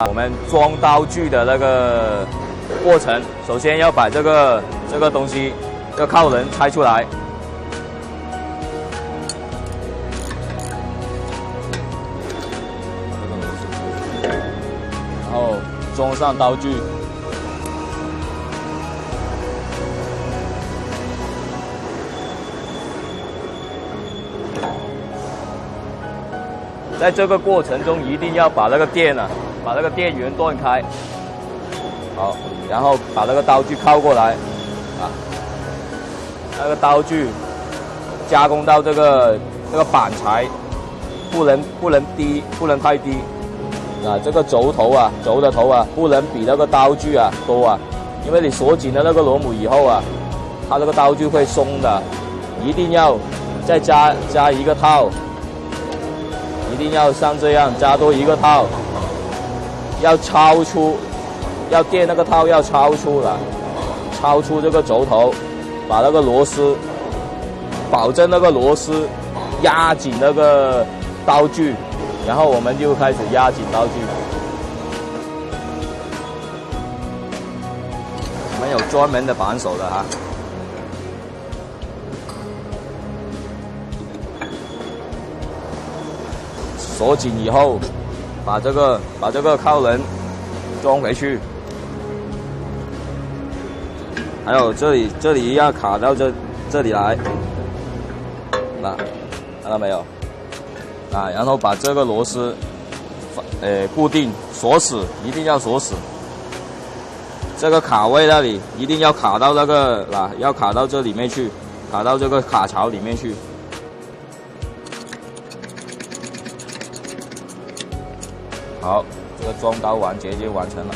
我们装刀具的那个过程，首先要把这个东西，这个靠人拆出来，然后装上刀具。 在这个过程中，一定要把那个电源断开，好，然后把那个刀具靠过来，啊，那个刀具加工到这个板材不能低，不能太低，啊，这个轴的头啊，不能比那个刀具啊多啊，因为你锁紧了那个螺母以后啊，它这个刀具会松的，一定要再加一个套。 一定要像这样加多一个套，要超出，要电那个套要超出了，超出这个轴头，把那个螺丝，保证那个螺丝压紧那个刀具，然后我们就开始压紧刀具。我们有专门的扳手的哈。 锁紧以后，把这个靠人装回去，还有这里要卡到这里来，看到没有？啊，然后把这个螺丝固定锁死，一定要锁死。这个卡位那里一定要卡到那个要卡到这里面去，卡到这个卡槽里面去。 好，这个装刀环节就完成了。